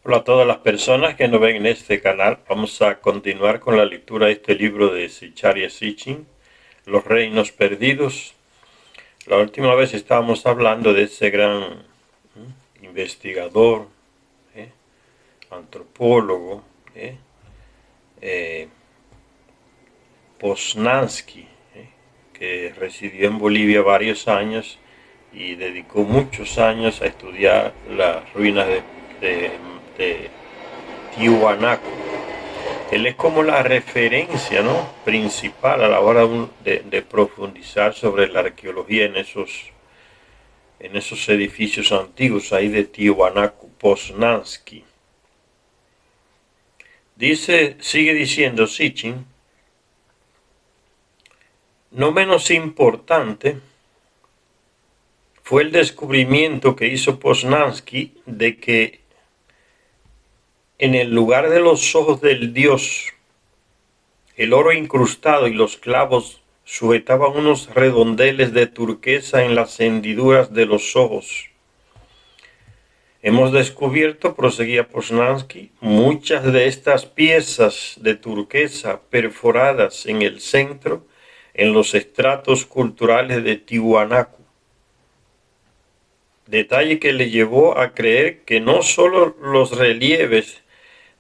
Hola a todas las personas que nos ven en este canal. Vamos a continuar con la lectura de este libro de Zecharia Sitchin, Los Reinos Perdidos. La última vez estábamos hablando de ese gran investigador, antropólogo, Poznański, que residió en Bolivia varios años y dedicó muchos años a estudiar las ruinas de Tiwanaku. Él es como la referencia, ¿no?, principal a la hora de profundizar sobre la arqueología en esos edificios antiguos ahí de Tiwanaku, Poznański. Sigue diciendo Sitchin, no menos importante fue el descubrimiento que hizo Poznański de que en el lugar de los ojos del dios, el oro incrustado y los clavos sujetaban unos redondeles de turquesa en las hendiduras de los ojos. Hemos descubierto, proseguía Poznański, muchas de estas piezas de turquesa perforadas en el centro en los estratos culturales de Tiwanaku. Detalle que le llevó a creer que no solo los relieves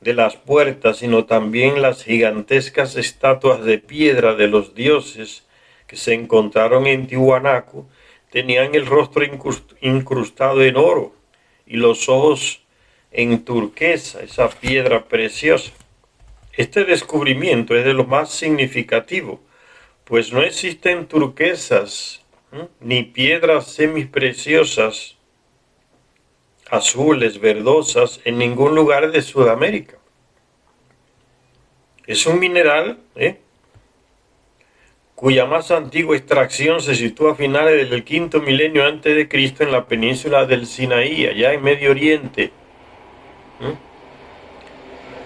de las puertas, sino también las gigantescas estatuas de piedra de los dioses que se encontraron en Tiwanaku tenían el rostro incrustado en oro y los ojos en turquesa, esa piedra preciosa. Este descubrimiento es de lo más significativo, pues no existen turquesas ni piedras semipreciosas azules, verdosas, en ningún lugar de Sudamérica. Es un mineral cuya más antigua extracción se sitúa a finales del quinto milenio antes de Cristo en la península del Sinaí, allá en Medio Oriente.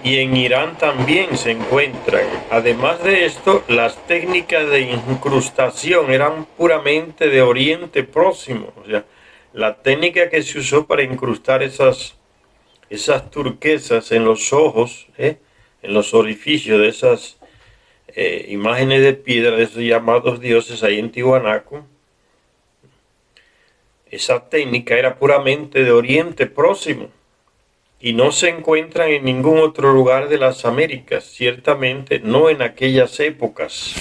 Y en Irán también se encuentran. Además de esto, las técnicas de incrustación eran puramente de Oriente Próximo. O sea, la técnica que se usó para incrustar esas turquesas en los ojos, en los orificios de esas imágenes de piedra de esos llamados dioses ahí en Tiwanaku, esa técnica era puramente de Oriente Próximo y no se encuentran en ningún otro lugar de las Américas, ciertamente no en aquellas épocas.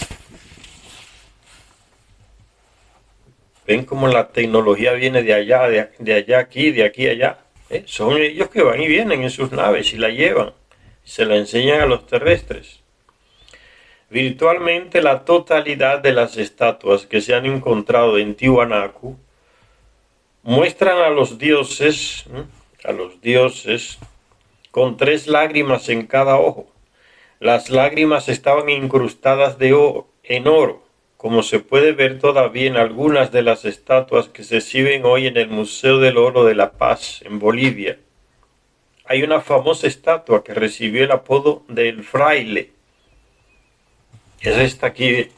Ven cómo la tecnología viene de allá, de allá aquí, de aquí allá. Son ellos que van y vienen en sus naves y la llevan, se la enseñan a los terrestres. Virtualmente la totalidad de las estatuas que se han encontrado en Tiwanaku muestran a los dioses con 3 lágrimas en cada ojo. Las lágrimas estaban incrustadas en oro, como se puede ver todavía en algunas de las estatuas que se exhiben hoy en el Museo del Oro de La Paz, en Bolivia. Hay una famosa estatua que recibió el apodo de El Fraile. Es esta aquí,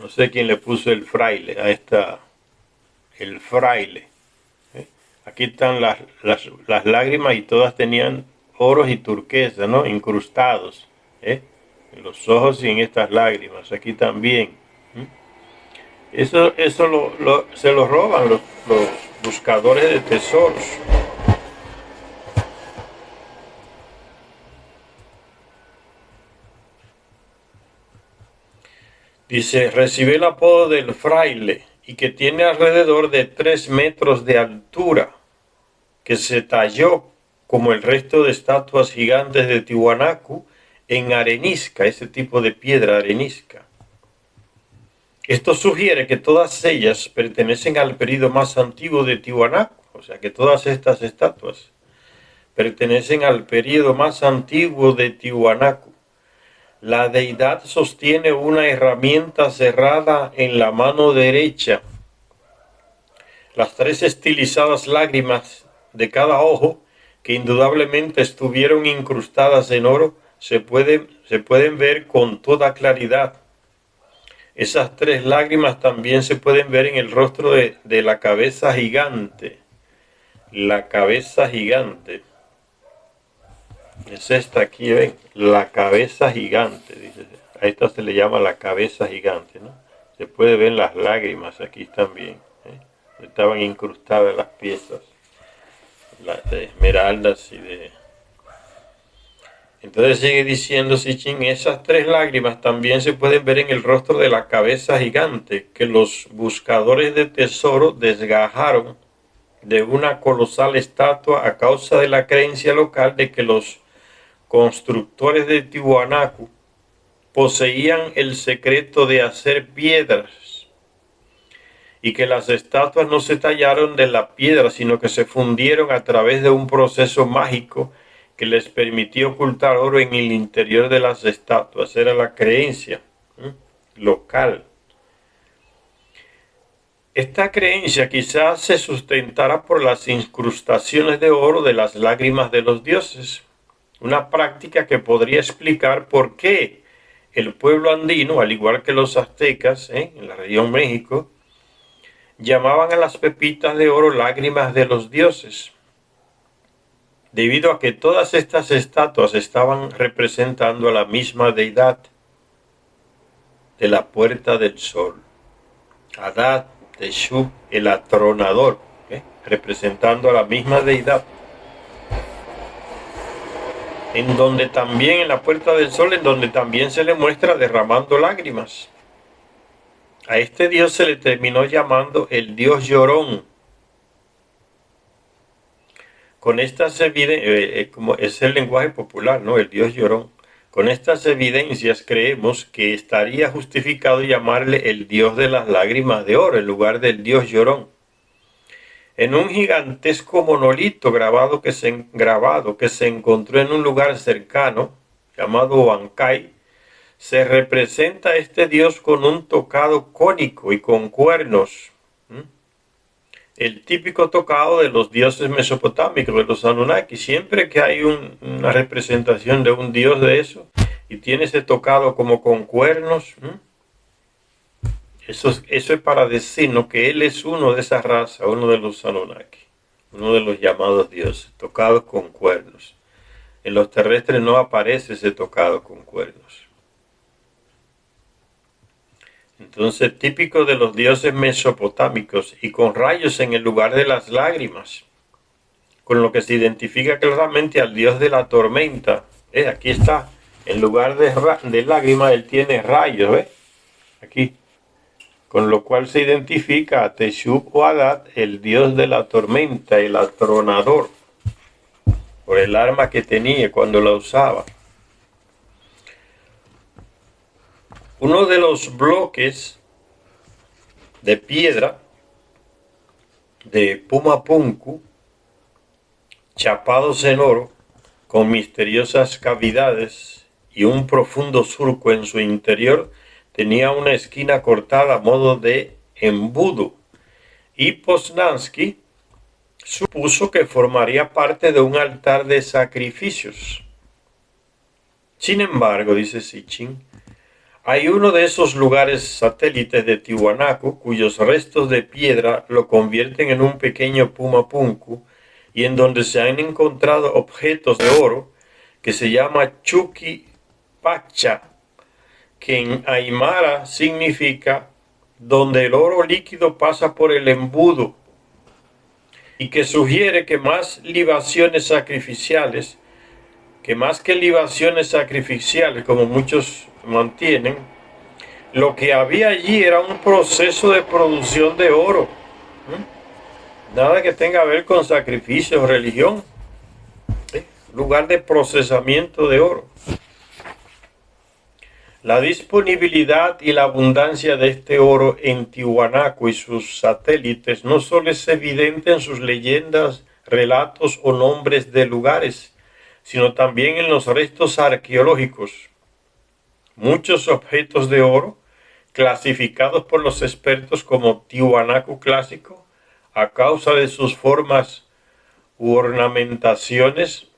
no sé quién le puso el fraile a esta, el fraile. Aquí están las lágrimas y todas tenían oros y turquesa, ¿no?, incrustados, en los ojos y en estas lágrimas. Aquí también. Eso se lo roban los buscadores de tesoros. Dice, recibió el apodo del fraile y que tiene alrededor de 3 metros de altura, que se talló como el resto de estatuas gigantes de Tiwanaku en arenisca, ese tipo de piedra arenisca. Esto sugiere que todas ellas pertenecen al periodo más antiguo de Tiwanaku, o sea que todas estas estatuas pertenecen al periodo más antiguo de Tiwanaku. La deidad sostiene una herramienta cerrada en la mano derecha. Las 3 estilizadas lágrimas de cada ojo, que indudablemente estuvieron incrustadas en oro, se pueden ver con toda claridad. Esas 3 lágrimas también se pueden ver en el rostro de la cabeza gigante. La cabeza gigante. Es esta aquí, ven, la cabeza gigante, dice. A esta se le llama la cabeza gigante, ¿no? Se puede ver las lágrimas aquí también, ¿eh? Estaban incrustadas las piezas, de esmeraldas y de... Entonces sigue diciendo Sitchin, esas tres lágrimas también se pueden ver en el rostro de la cabeza gigante que los buscadores de tesoro desgajaron de una colosal estatua a causa de la creencia local de que los constructores de Tiwanaku poseían el secreto de hacer piedras y que las estatuas no se tallaron de la piedra, sino que se fundieron a través de un proceso mágico que les permitió ocultar oro en el interior de las estatuas. Era la creencia local. Esta creencia quizás se sustentara por las incrustaciones de oro de las lágrimas de los dioses, una práctica que podría explicar por qué el pueblo andino, al igual que los aztecas en la región México, llamaban a las pepitas de oro lágrimas de los dioses, debido a que todas estas estatuas estaban representando a la misma deidad de la Puerta del Sol, Adad Teshub, el atronador, representando a la misma deidad, en donde también, en la Puerta del Sol, en donde también se le muestra derramando lágrimas. A este dios se le terminó llamando el dios llorón. Con estas evidencias, como es el lenguaje popular, ¿no? El dios llorón. Con estas evidencias creemos que estaría justificado llamarle el dios de las lágrimas de oro en lugar del dios llorón. En un gigantesco monolito grabado que se encontró en un lugar cercano, llamado Huancay, se representa a este dios con un tocado cónico y con cuernos. El típico tocado de los dioses mesopotámicos, de los Anunnaki. Siempre que hay una representación de un dios de eso, y tiene ese tocado como con cuernos, eso es para decirnos que él es uno de esa raza, uno de los Anunnaki, uno de los llamados dioses, tocados con cuernos. En los terrestres no aparece ese tocado con cuernos. Entonces, típico de los dioses mesopotámicos y con rayos en el lugar de las lágrimas, con lo que se identifica claramente al dios de la tormenta. Aquí está, en lugar de lágrimas, él tiene rayos, ¿ves? Aquí. Con lo cual se identifica a Teshub o Adad, el dios de la tormenta, el atronador, por el arma que tenía cuando la usaba. Uno de los bloques de piedra de Pumapunku, chapados en oro, con misteriosas cavidades y un profundo surco en su interior, tenía una esquina cortada a modo de embudo, y Poznansky supuso que formaría parte de un altar de sacrificios. Sin embargo, dice Sitchin, hay uno de esos lugares satélites de Tiwanaku cuyos restos de piedra lo convierten en un pequeño Pumapunku y en donde se han encontrado objetos de oro que se llama Chuquipacha, que en Aymara significa donde el oro líquido pasa por el embudo, y que sugiere que más que libaciones sacrificiales, como muchos mantienen, lo que había allí era un proceso de producción de oro. Nada que tenga que ver con sacrificios o religión. Lugar de procesamiento de oro. La disponibilidad y la abundancia de este oro en Tiwanaku y sus satélites no solo es evidente en sus leyendas, relatos o nombres de lugares, sino también en los restos arqueológicos. Muchos objetos de oro, clasificados por los expertos como Tiwanaku clásico, a causa de sus formas u ornamentaciones,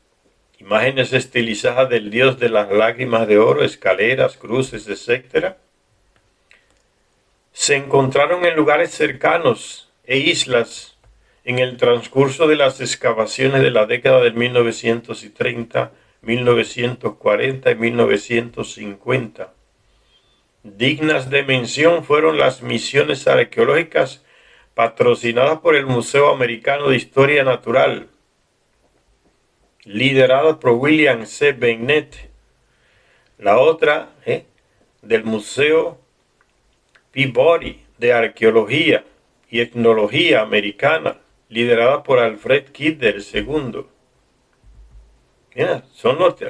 imágenes estilizadas del dios de las lágrimas de oro, escaleras, cruces, etc., se encontraron en lugares cercanos e islas en el transcurso de las excavaciones de la década de 1930 1940 y 1950. Dignas de mención fueron las misiones arqueológicas patrocinadas por el Museo Americano de Historia Natural, liderada por William C. Bennett. La otra, del Museo Peabody de Arqueología y Etnología Americana, liderada por Alfred Kidder II. Mira,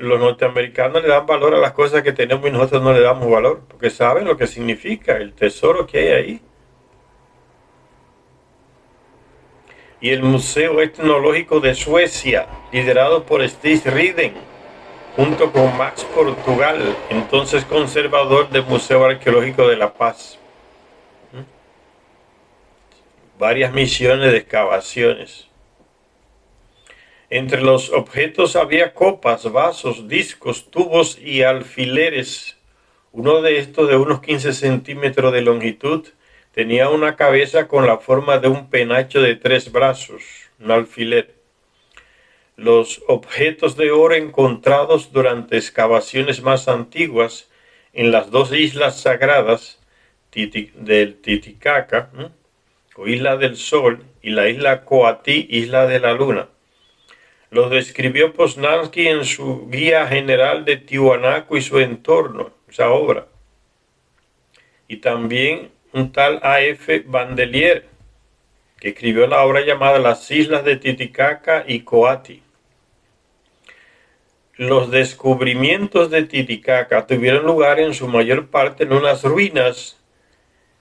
los norteamericanos le dan valor a las cosas que tenemos y nosotros no le damos valor, porque saben lo que significa el tesoro que hay ahí. Y el Museo Etnológico de Suecia, liderado por Stig Riden, junto con Max Portugal, entonces conservador del Museo Arqueológico de La Paz. Varias misiones de excavaciones. Entre los objetos había copas, vasos, discos, tubos y alfileres. Uno de estos, de unos 15 centímetros de longitud, tenía una cabeza con la forma de un penacho de 3 brazos, un alfiler. Los objetos de oro encontrados durante excavaciones más antiguas en las 2 islas sagradas del Titicaca, o Isla del Sol, y la isla Coatí, Isla de la Luna. Lo describió Poznański en su Guía General de Tiwanaku y su entorno, esa obra. Y también un tal A.F. Bandelier, que escribió la obra llamada Las Islas de Titicaca y Coatí. Los descubrimientos de Titicaca tuvieron lugar en su mayor parte en unas ruinas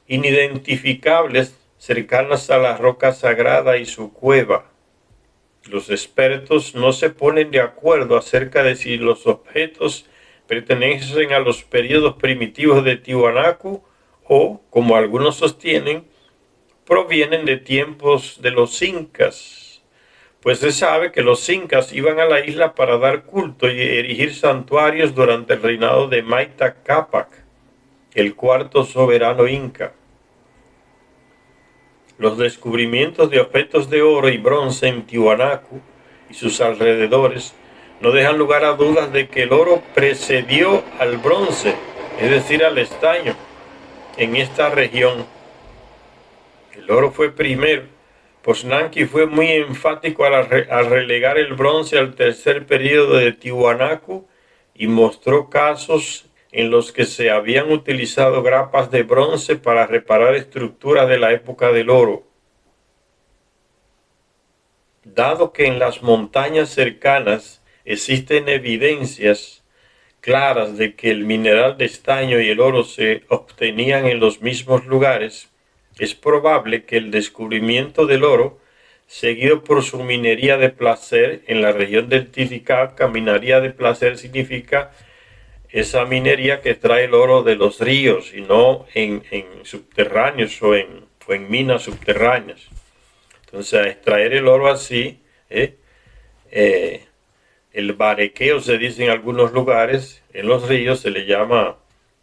inidentificables cercanas a la roca sagrada y su cueva. Los expertos no se ponen de acuerdo acerca de si los objetos pertenecen a los periodos primitivos de Tiwanaku o, como algunos sostienen, provienen de tiempos de los incas, pues se sabe que los incas iban a la isla para dar culto y erigir santuarios durante el reinado de Maita Capac, el cuarto soberano inca. Los descubrimientos de objetos de oro y bronce en Tiwanaku y sus alrededores no dejan lugar a dudas de que el oro precedió al bronce, es decir, al estaño, en esta región. El oro fue primero. Poznański fue muy enfático al relegar el bronce al tercer período de Tiwanaku y mostró casos en los que se habían utilizado grapas de bronce para reparar estructuras de la época del oro. Dado que en las montañas cercanas existen evidencias claras de que el mineral de estaño y el oro se obtenían en los mismos lugares, es probable que el descubrimiento del oro, seguido por su minería de placer en la región del Titicaca. Minería de placer significa esa minería que extrae el oro de los ríos y no en subterráneos o en minas subterráneas. Entonces, a extraer el oro así, el barequeo se dice en algunos lugares, en los ríos se le llama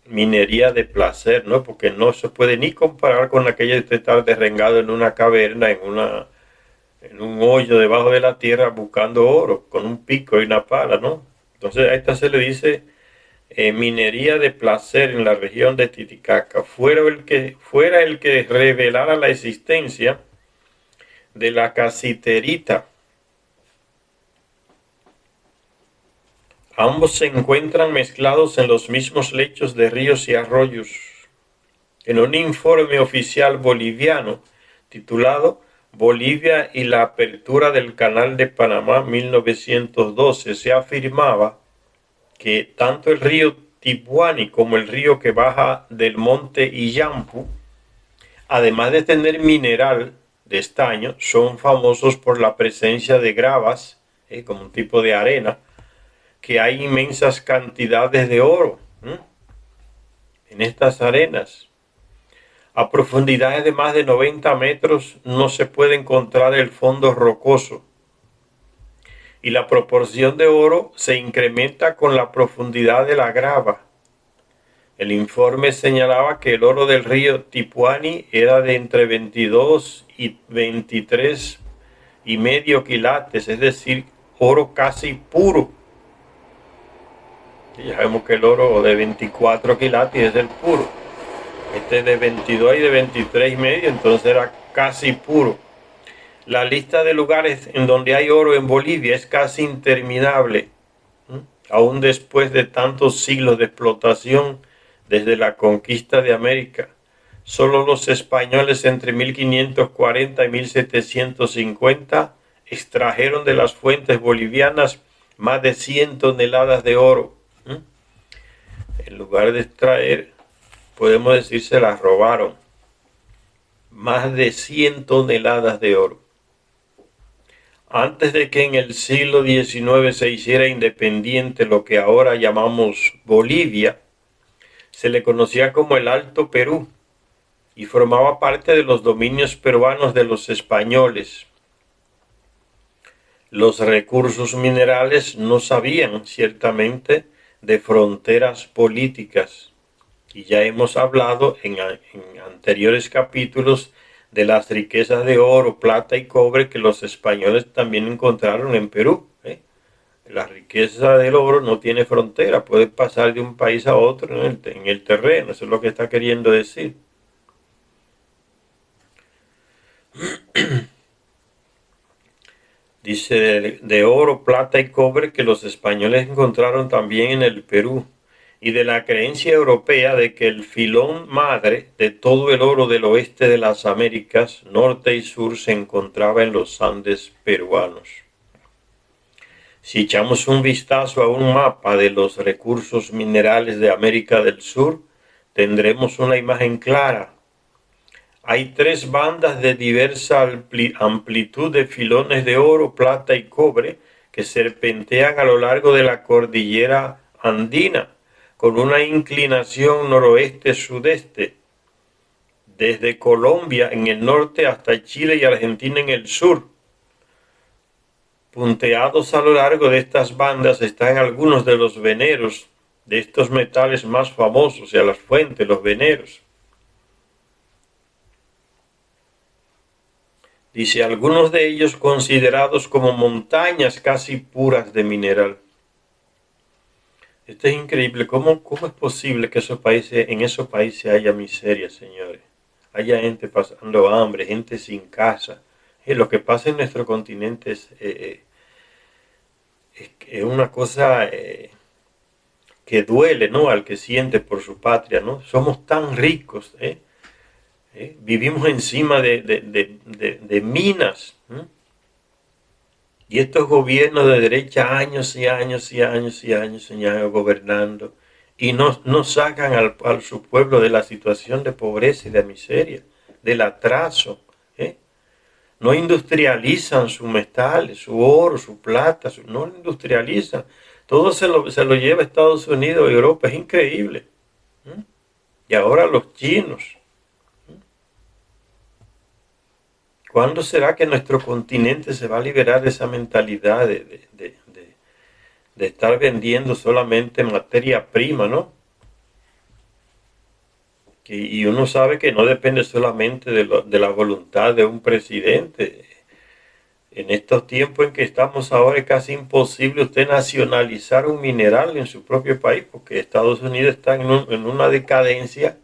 minería de placer, ¿no? Porque no se puede ni comparar con aquella de estar derrengado en una caverna, en un hoyo debajo de la tierra buscando oro, con un pico y una pala, ¿no? Entonces a esta se le dice minería de placer en la región de Titicaca. Fuera el que revelara la existencia de la casiterita. Ambos se encuentran mezclados en los mismos lechos de ríos y arroyos. En un informe oficial boliviano titulado Bolivia y la apertura del Canal de Panamá 1912 se afirmaba que tanto el río Tipuani como el río que baja del monte Illampu, además de tener mineral de estaño, son famosos por la presencia de gravas, como un tipo de arena, que hay inmensas cantidades de oro en estas arenas. A profundidades de más de 90 metros no se puede encontrar el fondo rocoso y la proporción de oro se incrementa con la profundidad de la grava. El informe señalaba que el oro del río Tipuani era de entre 22 y 23 y medio quilates, es decir, oro casi puro. Y ya sabemos que el oro de 24 quilates es el puro. Este es de 22 y de 23 y medio, entonces era casi puro. La lista de lugares en donde hay oro en Bolivia es casi interminable, aún después de tantos siglos de explotación desde la conquista de América. Solo los españoles entre 1540 y 1750 extrajeron de las fuentes bolivianas más de 100 toneladas de oro. En lugar de extraer, podemos decir se las robaron. Más de 100 toneladas de oro. Antes de que en el siglo XIX se hiciera independiente lo que ahora llamamos Bolivia, se le conocía como el Alto Perú y formaba parte de los dominios peruanos de los españoles. Los recursos minerales no sabían ciertamente de fronteras políticas y ya hemos hablado en anteriores capítulos de las riquezas de oro, plata y cobre que los españoles también encontraron en Perú. La riqueza del oro no tiene frontera, puede pasar de un país a otro en el terreno, eso es lo que está queriendo decir. Dice de oro, plata y cobre que los españoles encontraron también en el Perú, y de la creencia europea de que el filón madre de todo el oro del oeste de las Américas, norte y sur, se encontraba en los Andes peruanos. Si echamos un vistazo a un mapa de los recursos minerales de América del Sur, tendremos una imagen clara. Hay tres bandas de diversa amplitud de filones de oro, plata y cobre que serpentean a lo largo de la cordillera andina, con una inclinación noroeste-sudeste, desde Colombia en el norte hasta Chile y Argentina en el sur. Punteados a lo largo de estas bandas están algunos de los veneros de estos metales más famosos, o sea, las fuentes, los veneros. Dice, algunos de ellos considerados como montañas casi puras de mineral. Esto es increíble. ¿Cómo es posible que en esos países haya miseria, señores? Haya gente pasando hambre, gente sin casa. Lo que pasa en nuestro continente es una cosa que duele, ¿no? Al que siente por su patria, ¿no? Somos tan ricos, vivimos encima de minas. Y estos gobiernos de derecha años y años y años y años y años gobernando y no sacan a su pueblo de la situación de pobreza y de miseria, del atraso. No industrializan su metal, su oro, su plata, no lo industrializan. Todo se lo lleva a Estados Unidos y Europa, es increíble. Y ahora los chinos. ¿Cuándo será que nuestro continente se va a liberar de esa mentalidad de estar vendiendo solamente materia prima, ¿no? Y uno sabe que no depende solamente de la voluntad de un presidente. En estos tiempos en que estamos ahora es casi imposible usted nacionalizar un mineral en su propio país, porque Estados Unidos está en una decadencia,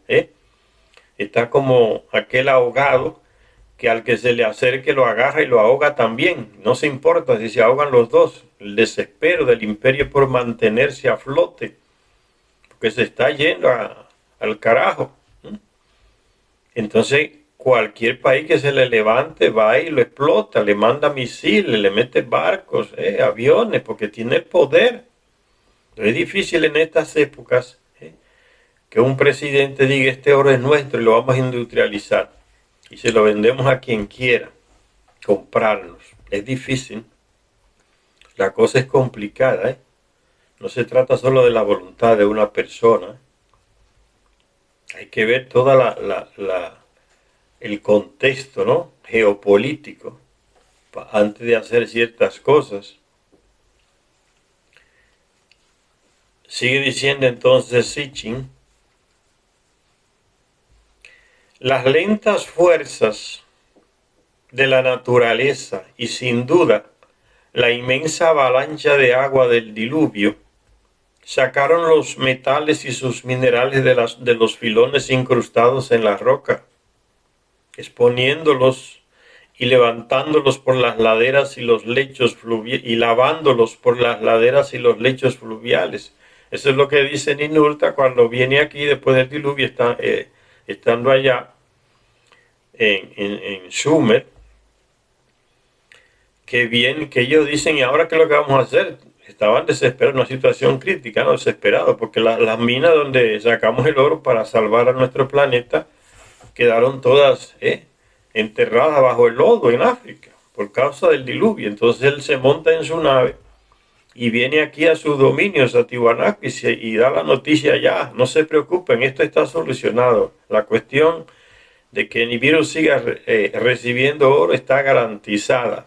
está como aquel ahogado que al que se le acerque lo agarra y lo ahoga también. No se importa si se ahogan los dos. El desespero del imperio por mantenerse a flote, porque se está yendo al carajo. Entonces, cualquier país que se le levante va y lo explota, le manda misiles, le mete barcos, aviones, porque tiene el poder. Es difícil en estas épocas que un presidente diga este oro es nuestro y lo vamos a industrializar y se lo vendemos a quien quiera comprarnos. Es difícil. La cosa es complicada. No se trata solo de la voluntad de una persona. Hay que ver toda el contexto, ¿no? Geopolítico antes de hacer ciertas cosas. Sigue diciendo entonces Sitchin, las lentas fuerzas de la naturaleza y sin duda la inmensa avalancha de agua del diluvio Sacaron los metales y sus minerales de los filones incrustados en la roca, exponiéndolos y levantándolos por las laderas y los lechos fluviales, y lavándolos por las laderas y los lechos fluviales. Eso es lo que dice Ninurta cuando viene aquí después del diluvio, estando allá en Sumer, que ellos dicen, ¿y ahora qué es lo que vamos a hacer? Estaban desesperados, una situación crítica, ¿no? Desesperados, porque las minas donde sacamos el oro para salvar a nuestro planeta quedaron todas enterradas bajo el lodo en África por causa del diluvio. Entonces él se monta en su nave y viene aquí a sus dominios, a Tiwanaku, y da la noticia ya, no se preocupen, esto está solucionado. La cuestión de que Nibiru siga recibiendo oro está garantizada,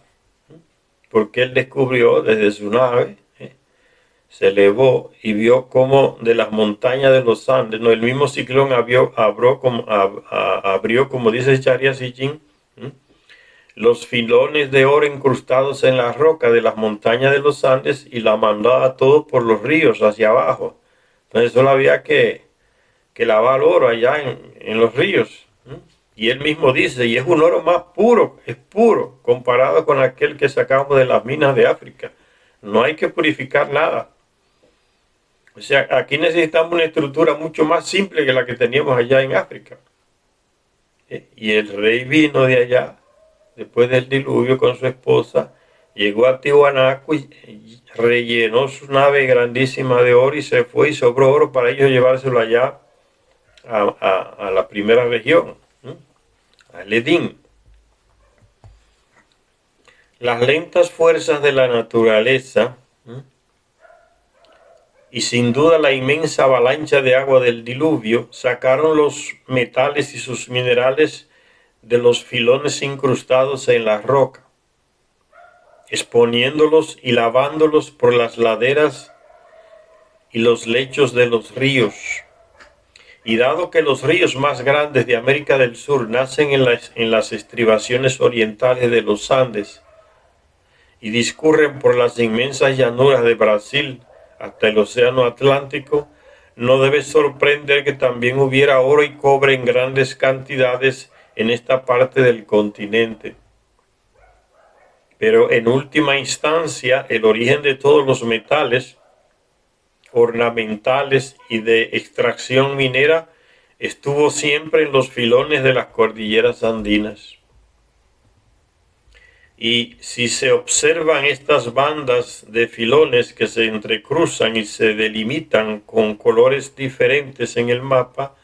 porque él descubrió desde su nave, se elevó y vio cómo de las montañas de los Andes, no, el mismo ciclón abrió, como dice Charya Sitchin, los filones de oro incrustados en la roca de las montañas de los Andes y la mandó a todos por los ríos hacia abajo. Entonces solo había que lavar oro allá en los ríos. Y él mismo dice, y es un oro más puro, es puro, comparado con aquel que sacamos de las minas de África. No hay que purificar nada. O sea, aquí necesitamos una estructura mucho más simple que la que teníamos allá en África. Y el rey vino de allá, después del diluvio con su esposa, llegó a Tiwanaku y rellenó su nave grandísima de oro y se fue y sobró oro para ellos llevárselo allá a la primera región, a Ledín. Las lentas fuerzas de la naturaleza y sin duda la inmensa avalancha de agua del diluvio sacaron los metales y sus minerales de los filones incrustados en la roca, exponiéndolos y lavándolos por las laderas y los lechos de los ríos. Y dado que los ríos más grandes de América del Sur nacen en las estribaciones orientales de los Andes y discurren por las inmensas llanuras de Brasil hasta el océano Atlántico, no debe sorprender que también hubiera oro y cobre en grandes cantidades en esta parte del continente. Pero en última instancia, el origen de todos los metales ornamentales y de extracción minera estuvo siempre en los filones de las cordilleras andinas. Y si se observan estas bandas de filones que se entrecruzan y se delimitan con colores diferentes en el mapa,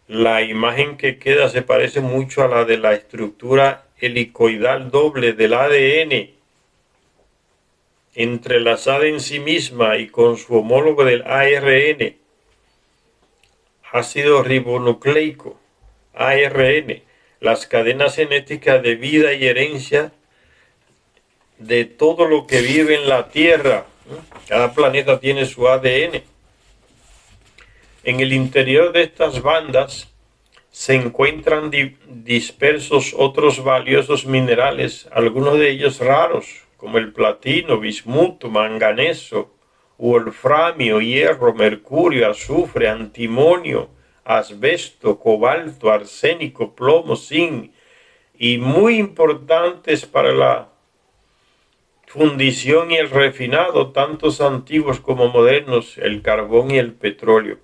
la imagen que queda se parece mucho a la de la estructura helicoidal doble del ADN, entrelazada en sí misma y con su homólogo del ARN, ácido ribonucleico, ARN, las cadenas genéticas de vida y herencia de todo lo que vive en la Tierra. Cada planeta tiene su ADN. En el interior de estas bandas se encuentran dispersos otros valiosos minerales, algunos de ellos raros, como el platino, bismuto, manganeso, wolframio, hierro, mercurio, azufre, antimonio, asbesto, cobalto, arsénico, plomo, zinc, y muy importantes para la fundición y el refinado, tantos antiguos como modernos, el carbón y el petróleo.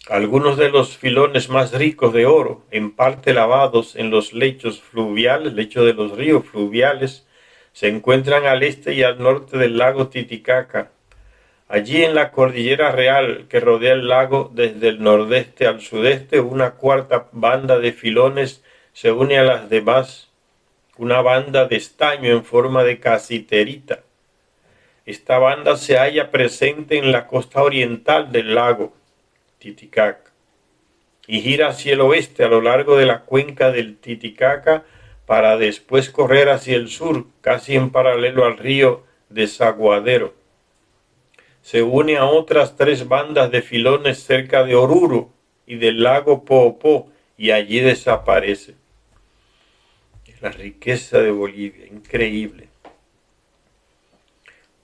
Algunos de los filones más ricos de oro, en parte lavados en los lechos fluviales, lechos de los ríos fluviales, se encuentran al este y al norte del lago Titicaca. Allí en la cordillera real que rodea el lago desde el nordeste al sudeste, una cuarta banda de filones se une a las demás, una banda de estaño en forma de casiterita. Esta banda se halla presente en la costa oriental del lago Titicaca y gira hacia el oeste a lo largo de la cuenca del Titicaca para después correr hacia el sur, casi en paralelo al río Desaguadero. Se une a otras tres bandas de filones cerca de Oruro y del lago Poopó y allí desaparece. La riqueza de Bolivia, increíble.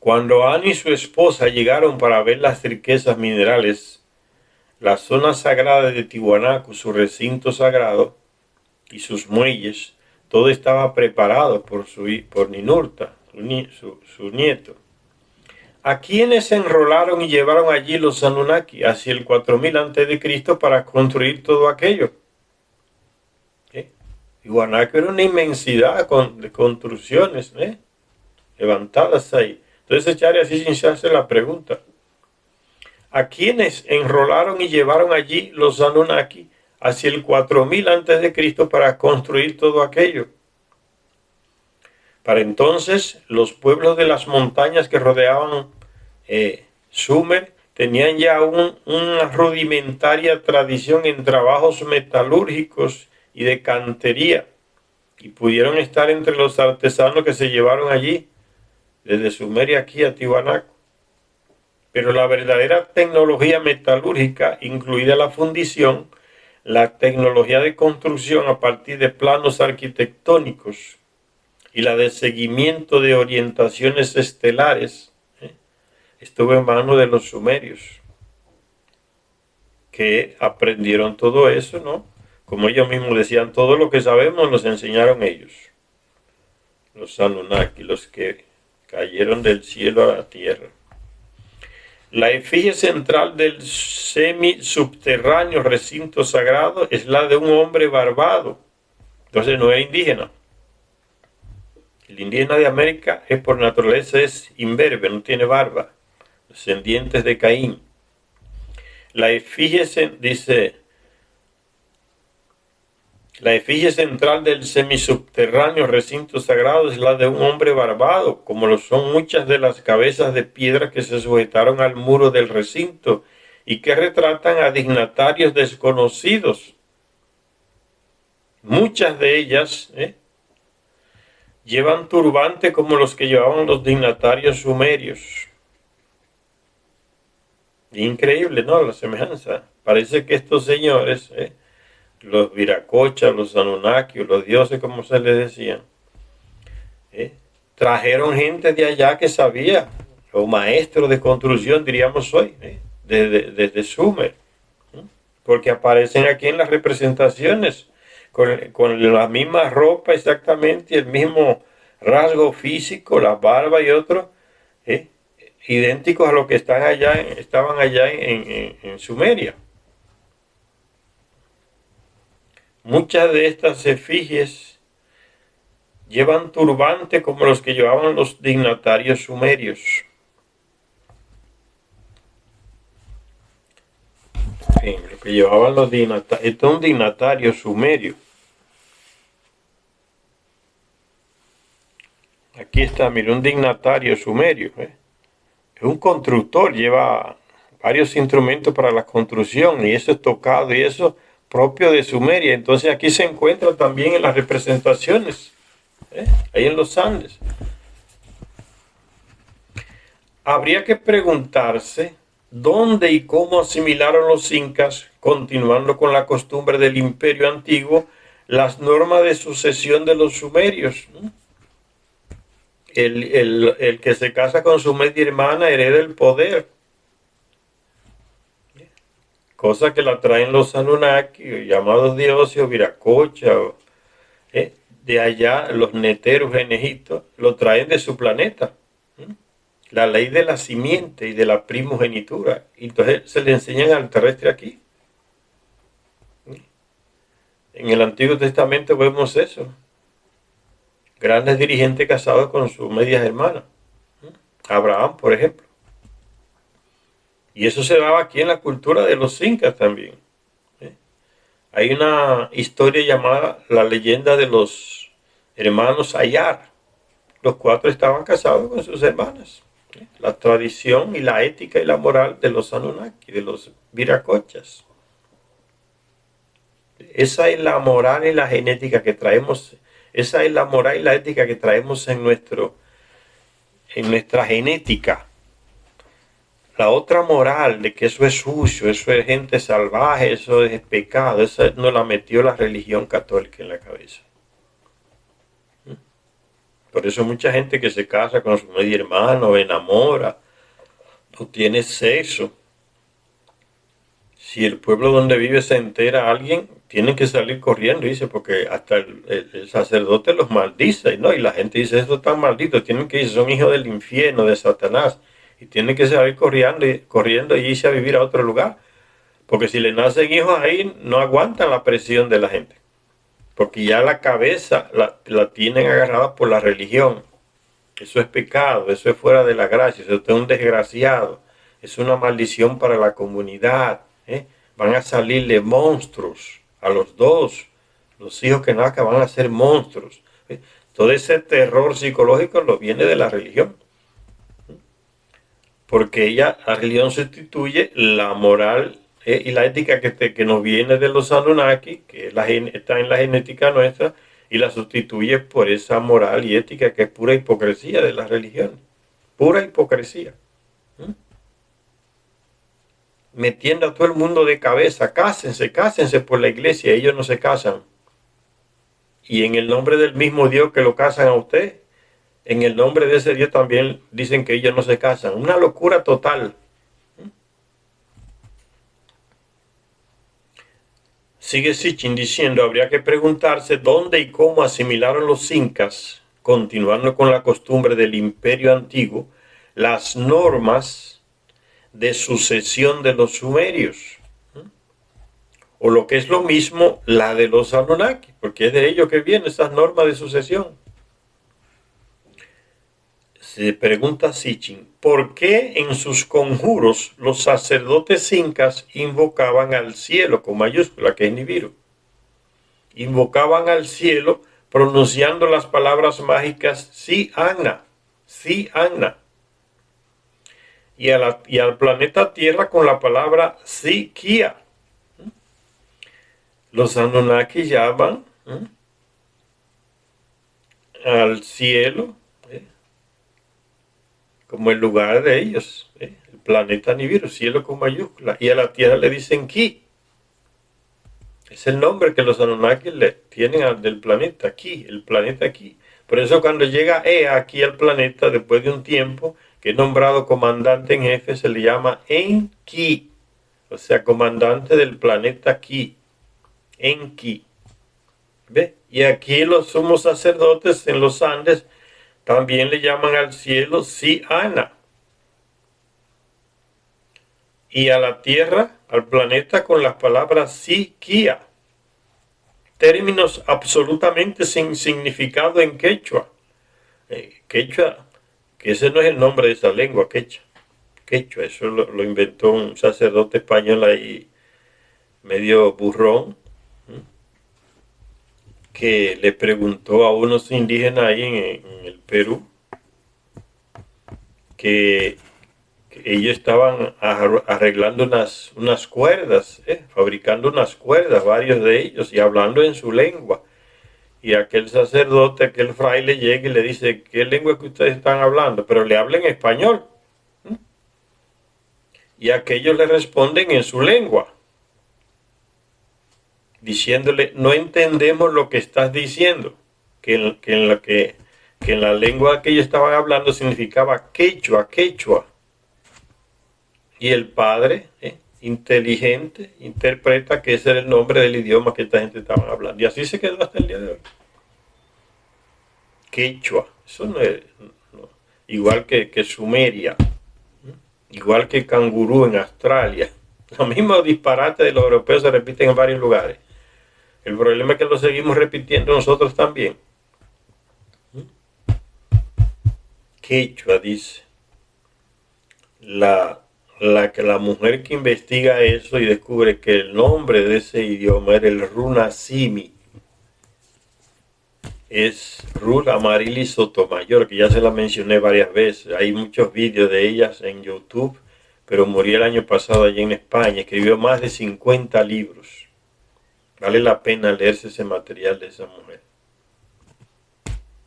Cuando Anu y su esposa llegaron para ver las riquezas minerales, la zona sagrada de Tiwanaku, su recinto sagrado y sus muelles, todo estaba preparado por Ninurta, su nieto. ¿A quiénes se enrolaron y llevaron allí los Anunnaki hacia el 4000 a.C. para construir todo aquello? Tiwanaku era una inmensidad de construcciones levantadas ahí. Entonces Charya Sitchin se hace la pregunta: ¿a quiénes enrolaron y llevaron allí los Anunnaki hacia el 4000 a.C. para construir todo aquello? Para entonces, los pueblos de las montañas que rodeaban Sumer tenían ya una rudimentaria tradición en trabajos metalúrgicos y de cantería, y pudieron estar entre los artesanos que se llevaron allí, desde Sumeria aquí a Tiwanaku. Pero la verdadera tecnología metalúrgica, incluida la fundición, la tecnología de construcción a partir de planos arquitectónicos y la de seguimiento de orientaciones estelares, estuvo en manos de los sumerios, que aprendieron todo eso, ¿no? Como ellos mismos decían, todo lo que sabemos nos enseñaron ellos, los Anunnaki, los que cayeron del cielo a la tierra. La efigie central del semisubterráneo recinto sagrado es la de un hombre barbado. Entonces no es indígena. El indígena de América por naturaleza es imberbe, no tiene barba, descendientes de Caín. La efigie central del semisubterráneo recinto sagrado es la de un hombre barbado, como lo son muchas de las cabezas de piedra que se sujetaron al muro del recinto y que retratan a dignatarios desconocidos. Muchas de ellas llevan turbante como los que llevaban los dignatarios sumerios. Increíble, ¿no? La semejanza. Parece que estos señores, los viracochas, los Anunnaki, los dioses, como se les decía, trajeron gente de allá que sabía, los maestros de construcción, diríamos hoy, desde Sumer, porque aparecen aquí en las representaciones con la misma ropa exactamente, el mismo rasgo físico, la barba y otros, idénticos a los que estaban allá en Sumeria. Muchas de estas efigies llevan turbante como los que llevaban los dignatarios sumerios. En fin, lo que llevaban los dignatarios. Esto es un dignatario sumerio. Aquí está, mira, un dignatario sumerio. Es un constructor, lleva varios instrumentos para la construcción, y eso es tocado, y eso propio de Sumeria. Entonces aquí se encuentra también en las representaciones, ahí en los Andes. Habría que preguntarse dónde y cómo asimilaron los incas, continuando con la costumbre del imperio antiguo, las normas de sucesión de los sumerios. El que se casa con su media hermana hereda el poder, cosa que la traen los Anunnaki, llamados dioses o Viracocha, de allá los neteros en Egipto, lo traen de su planeta. La ley de la simiente y de la primogenitura. Y entonces se le enseñan al terrestre aquí. En el Antiguo Testamento vemos eso. Grandes dirigentes casados con sus medias hermanas. Abraham, por ejemplo. Y eso se daba aquí en la cultura de los incas también. Hay una historia llamada la leyenda de los hermanos Ayar. Los cuatro estaban casados con sus hermanas. La tradición y la ética y la moral de los Anunnaki, de los viracochas. Esa es la moral y la genética que traemos. Esa es la moral y la ética que traemos en nuestra genética. La otra moral de que eso es sucio, eso es gente salvaje, eso es pecado, esa nos la metió la religión católica en la cabeza. Por eso mucha gente que se casa con su medio hermano, enamora, o tiene sexo. Si el pueblo donde vive se entera a alguien, tienen que salir corriendo, dice, porque hasta el sacerdote los maldice, ¿no? Y la gente dice, esto están malditos, tienen que ir, son hijos del infierno, de Satanás, y tienen que salir corriendo y irse a vivir a otro lugar, porque si le nacen hijos ahí, no aguantan la presión de la gente, porque ya la cabeza la tienen agarrada por la religión. Eso es pecado, eso es fuera de la gracia, eso es un desgraciado, es una maldición para la comunidad. Van a salirle monstruos a los dos, los hijos que nazcan van a ser monstruos. Todo ese terror psicológico lo viene de la religión, porque la religión sustituye la moral y la ética que nos viene de los Anunnaki, que está en la genética nuestra, y la sustituye por esa moral y ética que es pura hipocresía de la religión. Pura hipocresía. Metiendo a todo el mundo de cabeza, cásense por la iglesia, ellos no se casan. Y en el nombre del mismo Dios que lo casan a usted, en el nombre de ese Dios también dicen que ellos no se casan. Una locura total. Sigue Sitchin diciendo, habría que preguntarse dónde y cómo asimilaron los incas, continuando con la costumbre del imperio antiguo, las normas de sucesión de los sumerios. O lo que es lo mismo, la de los Anunnaki, porque es de ellos que vienen esas normas de sucesión. Se pregunta Sitchin, ¿por qué en sus conjuros los sacerdotes incas invocaban al cielo con mayúscula, que es Nibiru? Invocaban al cielo pronunciando las palabras mágicas Si-Ana, Si-Ana. Y al planeta Tierra con la palabra Si-Kia. Los Anunnaki llaman al cielo como el lugar de ellos, el planeta Nibiru, cielo con mayúscula, y a la Tierra le dicen Ki. Es el nombre que los Anunnaki le tienen del planeta, Ki, el planeta Ki. Por eso cuando llega Ea aquí al planeta, después de un tiempo, que es nombrado comandante en jefe, se le llama Enki, o sea, comandante del planeta Ki, Enki. ¿Ve? Y aquí los sumos sacerdotes en los Andes también le llaman al cielo Si-Ana. Y a la Tierra, al planeta, con las palabras Si-Kia. Términos absolutamente sin significado en quechua. Quechua, que ese no es el nombre de esa lengua, quechua. Quechua, eso lo inventó un sacerdote español ahí, medio burrón, que le preguntó a unos indígenas ahí en el Perú que ellos estaban arreglando unas cuerdas, fabricando unas cuerdas, varios de ellos, y hablando en su lengua. Y aquel sacerdote, aquel fraile llega y le dice, ¿qué lengua que ustedes están hablando? Pero le hablan en español. Y aquellos le responden en su lengua, diciéndole, no entendemos lo que estás diciendo, que en la lengua que ellos estaban hablando significaba quechua, quechua. Y el padre, inteligente, interpreta que ese era el nombre del idioma que esta gente estaba hablando. Y así se quedó hasta el día de hoy. Quechua, eso no es igual que Sumeria, igual que cangurú en Australia. Los mismos disparates de los europeos se repiten en varios lugares. El problema es que lo seguimos repitiendo nosotros también. Quechua dice. La mujer que investiga eso y descubre que el nombre de ese idioma era el Runasimi. Es Ruth Amarili Sotomayor, que ya se la mencioné varias veces. Hay muchos vídeos de ellas en YouTube, pero murió el año pasado allí en España. Escribió más de 50 libros. Vale la pena leerse ese material de esa mujer.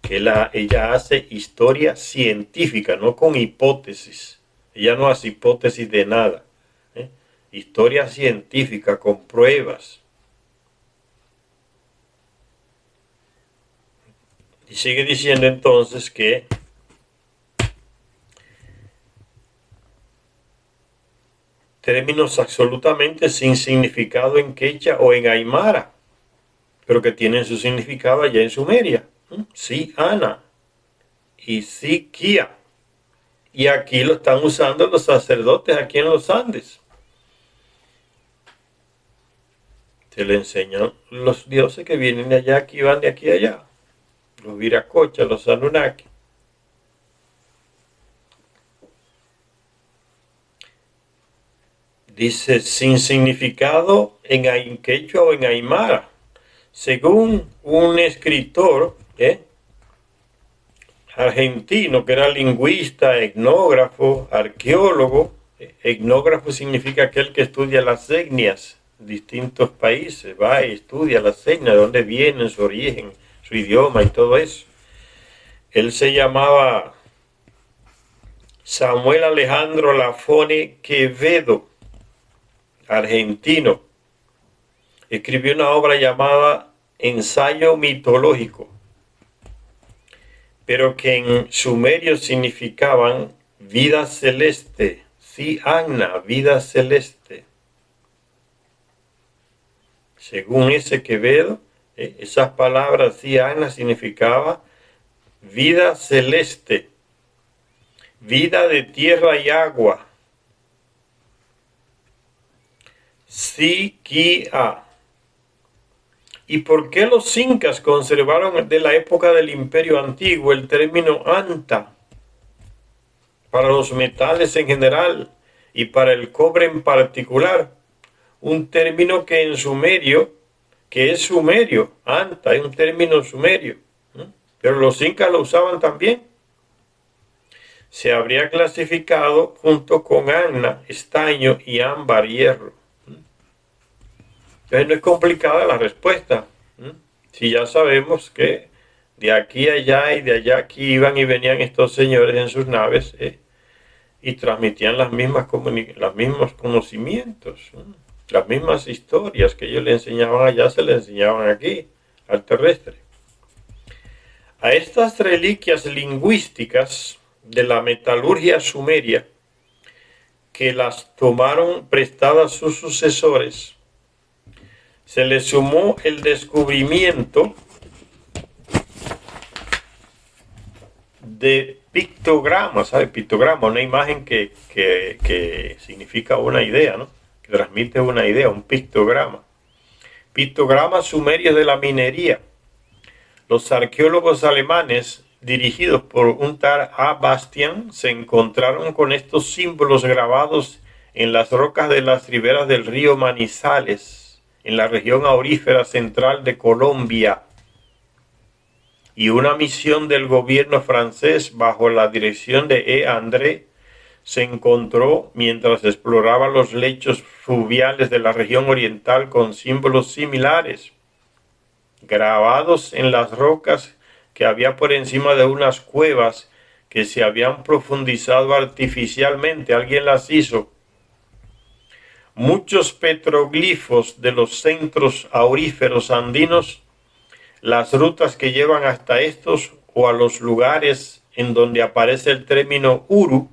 Que ella hace historia científica, no con hipótesis. Ella no hace hipótesis de nada. Historia científica con pruebas. Y sigue diciendo entonces que términos absolutamente sin significado en quechua o en aymara, pero que tienen su significado allá en Sumeria. Sí, Ana y sí, Kia. Y aquí lo están usando los sacerdotes aquí en los Andes. Se le enseñan los dioses que vienen de allá, que van de aquí a allá. Los Viracocha, los Anunnaki. Dice, sin significado en quechua o en aymara. Según un escritor argentino que era lingüista, etnógrafo, arqueólogo. Etnógrafo significa aquel que estudia las etnias de distintos países, va y estudia las etnias, de dónde vienen, su origen, su idioma y todo eso. Él se llamaba Samuel Alejandro Lafone Quevedo, argentino. Escribió una obra llamada Ensayo mitológico, pero que en sumerio significaban vida celeste, sí, Agna, vida celeste. Según ese Quevedo, esas palabras, sí, Agna, significaba vida celeste, vida de tierra y agua, Siquia. ¿Y por qué los incas conservaron de la época del Imperio Antiguo el término anta para los metales en general y para el cobre en particular? Un término que en sumerio, que es sumerio, anta, es un término sumerio, pero los incas lo usaban también. Se habría clasificado junto con agna, estaño y ámbar, hierro. Entonces no es complicada la respuesta. Si ya sabemos que de aquí a allá y de allá aquí iban y venían estos señores en sus naves y transmitían los mismos conocimientos, las mismas historias que ellos le enseñaban allá, se le enseñaban aquí, al terrestre. A estas reliquias lingüísticas de la metalurgia sumeria, que las tomaron prestadas sus sucesores, se le sumó el descubrimiento de pictogramas, ¿sabe? Pictograma, una imagen que significa una idea, ¿no? Que transmite una idea, un pictograma. Pictogramas sumerios de la minería. Los arqueólogos alemanes, dirigidos por un tal A. Bastian, se encontraron con estos símbolos grabados en las rocas de las riberas del río Manizales, en la región aurífera central de Colombia. Y una misión del gobierno francés bajo la dirección de E. André se encontró mientras exploraba los lechos fluviales de la región oriental con símbolos similares, grabados en las rocas que había por encima de unas cuevas que se habían profundizado artificialmente. Alguien las hizo. Muchos petroglifos de los centros auríferos andinos, las rutas que llevan hasta estos o a los lugares en donde aparece el término Uru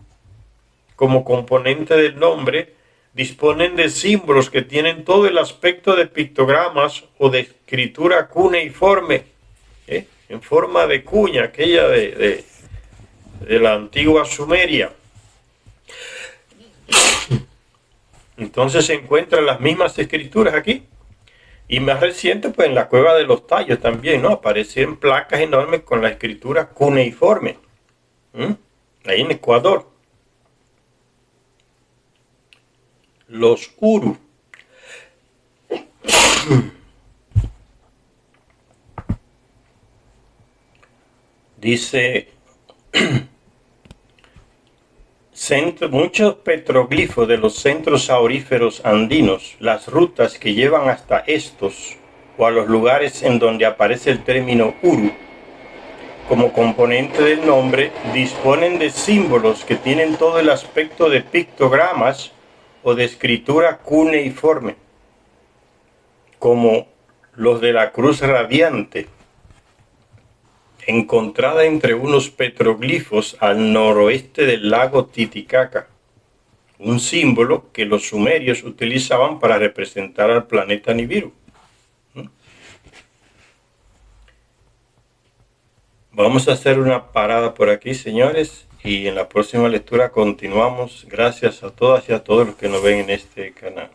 como componente del nombre, disponen de símbolos que tienen todo el aspecto de pictogramas o de escritura cuneiforme, en forma de cuña, aquella de la antigua Sumeria. Entonces se encuentran las mismas escrituras aquí. Y más reciente, pues en la cueva de los tallos también, ¿no? Aparecen placas enormes con la escritura cuneiforme. Ahí en Ecuador. Los Uru. Dice, muchos petroglifos de los centros auríferos andinos, las rutas que llevan hasta estos o a los lugares en donde aparece el término Uru como componente del nombre, disponen de símbolos que tienen todo el aspecto de pictogramas o de escritura cuneiforme, como los de la cruz radiante. encontrada entre unos petroglifos al noroeste del lago Titicaca, un símbolo que los sumerios utilizaban para representar al planeta Nibiru. Vamos a hacer una parada por aquí, señores, y en la próxima lectura continuamos. Gracias a todas y a todos los que nos ven en este canal.